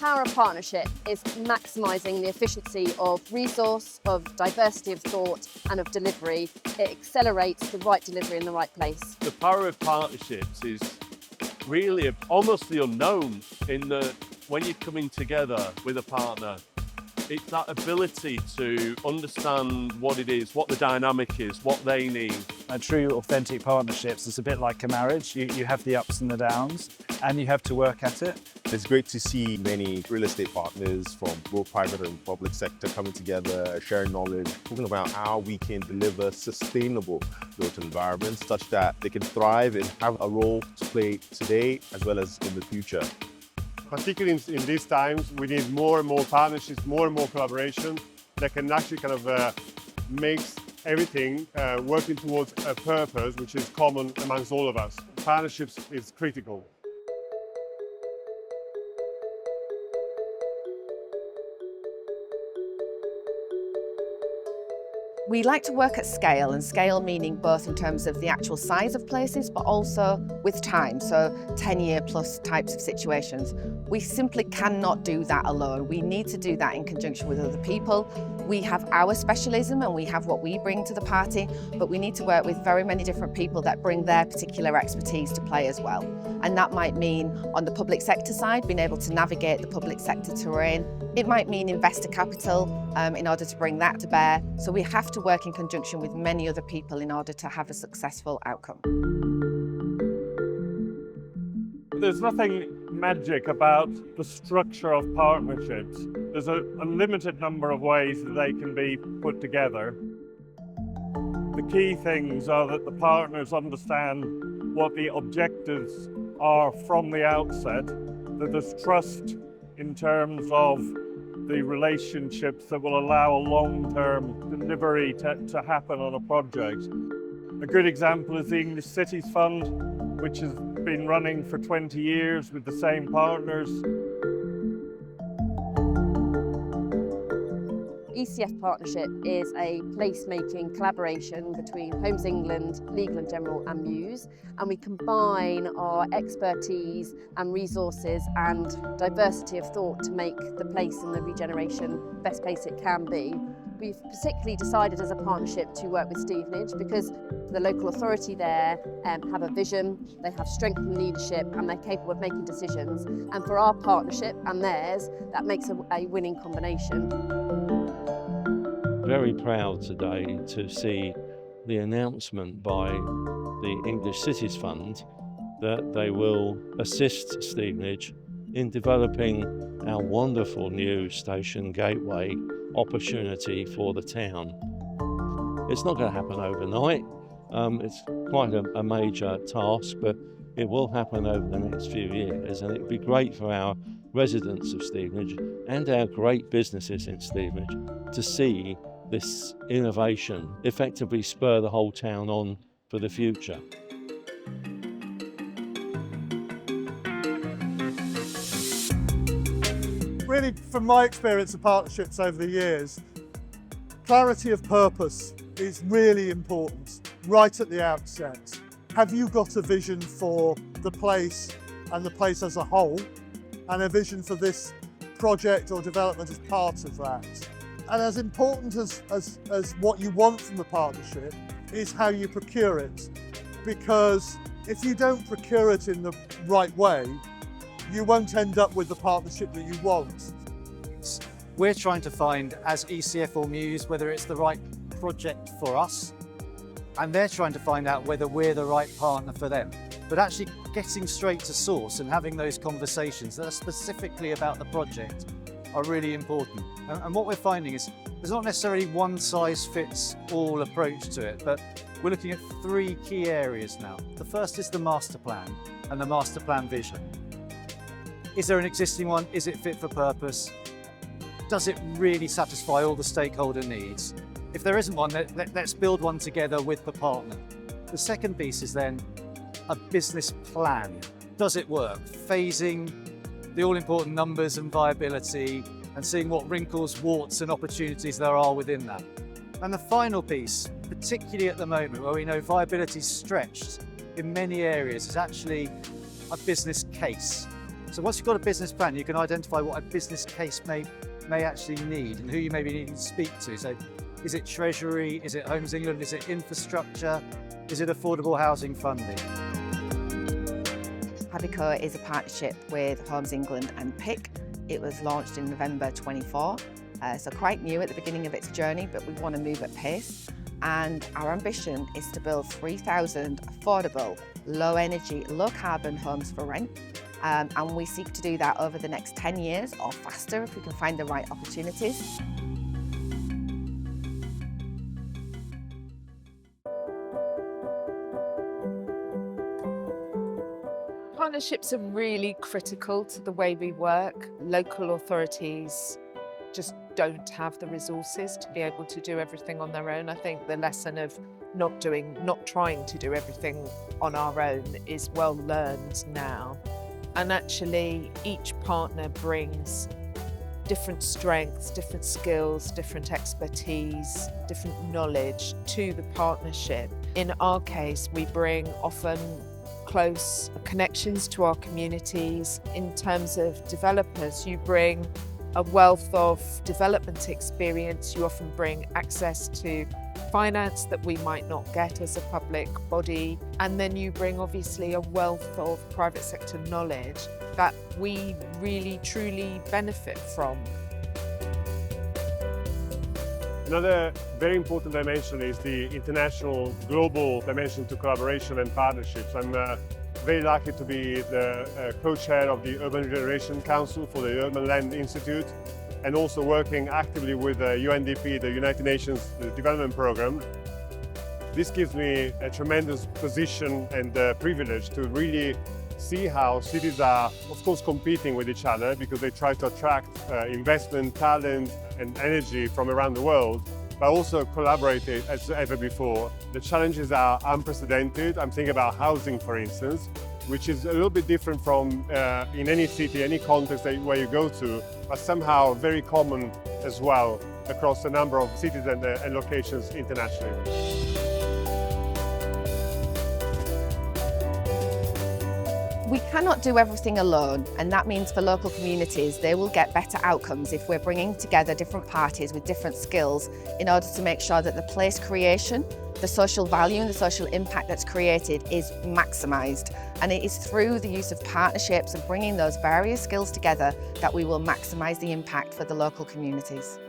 power of partnership is maximising the efficiency of resource, of diversity of thought and of delivery. It accelerates the right delivery in the right place. The power of partnerships is really almost the unknown in that when you're coming together with a partner, it's that ability to understand what it is, what the dynamic is, what they need. A true authentic partnerships is a bit like a marriage. You have the ups and the downs and you have to work at it. It's great to see many real estate partners from both private and public sector coming together, sharing knowledge, talking about how we can deliver sustainable built environments such that they can thrive and have a role to play today as well as in the future. Particularly in these times, we need more and more partnerships, more and more collaboration that can actually kind of make everything working towards a purpose which is common amongst all of us. Partnerships is critical. We like to work at scale, and scale meaning both in terms of the actual size of places, but also with time, so 10-year plus types of situations. We simply cannot do that alone. We need to do that in conjunction with other people. We have our specialism and we have what we bring to the party, but we need to work with very many different people that bring their particular expertise to play as well. And that might mean on the public sector side, being able to navigate the public sector terrain. It might mean investor capital in order to bring that to bear. So we have to work in conjunction with many other people in order to have a successful outcome. There's nothing magic about the structure of partnerships. There's a limited number of ways that they can be put together. The key things are that the partners understand what the objectives are from the outset, that there's trust in terms of the relationships that will allow a long-term delivery to happen on a project. A good example is the English Cities Fund, which has been running for 20 years with the same partners. ECF Partnership is a placemaking collaboration between Homes England, Legal & General and Muse, and we combine our expertise and resources and diversity of thought to make the place and the regeneration best place it can be. We've particularly decided as a partnership to work with Stevenage because the local authority there have a vision, they have strength in leadership and they're capable of making decisions. And for our partnership and theirs, that makes a winning combination. Very proud today to see the announcement by the English Cities Fund that they will assist Stevenage in developing our wonderful new station gateway opportunity for the town. It's not going to happen overnight. It's quite a major task, but it will happen over the next few years, and it would be great for our residents of Stevenage and our great businesses in Stevenage to see this innovation effectively spur the whole town on for the future. Really, from my experience of partnerships over the years, clarity of purpose is really important right at the outset. Have you got a vision for the place and the place as a whole, and a vision for this project or development as part of that? And as important as what you want from the partnership is how you procure it. Because if you don't procure it in the right way, you won't end up with the partnership that you want. We're trying to find, as ECF or Muse, whether it's the right project for us, and they're trying to find out whether we're the right partner for them. But actually getting straight to source and having those conversations that are specifically about the project are really important. And what we're finding is there's not necessarily one size fits all approach to it, but we're looking at three key areas now. The first is the master plan and the master plan vision. Is there an existing one? Is it fit for purpose? Does it really satisfy all the stakeholder needs? If there isn't one, let's build one together with the partner. The second piece is then a business plan. Does it work? Phasing, the all-important numbers and viability, and seeing what wrinkles, warts and opportunities there are within that. And the final piece, particularly at the moment where we know viability is stretched in many areas, is actually a business case. So once you've got a business plan, you can identify what a business case may actually need and who you may be needing to speak to. So is it Treasury? Is it Homes England? Is it infrastructure? Is it affordable housing funding? Habiko is a partnership with Homes England and PIC. It was launched in November 24, so quite new at the beginning of its journey, but we want to move at pace. And our ambition is to build 3,000 affordable, low energy, low carbon homes for rent. And we seek to do that over the next 10 years or faster if we can find the right opportunities. Partnerships are really critical to the way we work. Local authorities just don't have the resources to be able to do everything on their own. I think the lesson of not trying to do everything on our own is well learned now. And actually, each partner brings different strengths, different skills, different expertise, different knowledge to the partnership. In our case, we bring often close connections to our communities. In terms of developers, you bring a wealth of development experience. You often bring access to finance that we might not get as a public body. And then you bring obviously a wealth of private sector knowledge that we really truly benefit from. Another very important dimension is the international, global dimension to collaboration and partnerships. I'm very lucky to be the co-chair of the Urban Regeneration Council for the Urban Land Institute, and also working actively with the UNDP, the United Nations Development Programme. This gives me a tremendous position and privilege to really see how cities are, of course, competing with each other because they try to attract investment, talent and energy from around the world, but also collaborate as ever before. The challenges are unprecedented. I'm thinking about housing, for instance, which is a little bit different from in any city, any context where you go to, but somehow very common as well across a number of cities and locations internationally. We cannot do everything alone, and that means for local communities, they will get better outcomes if we're bringing together different parties with different skills in order to make sure that the place creation, the social value and the social impact that's created is maximised. And it is through the use of partnerships and bringing those various skills together that we will maximise the impact for the local communities.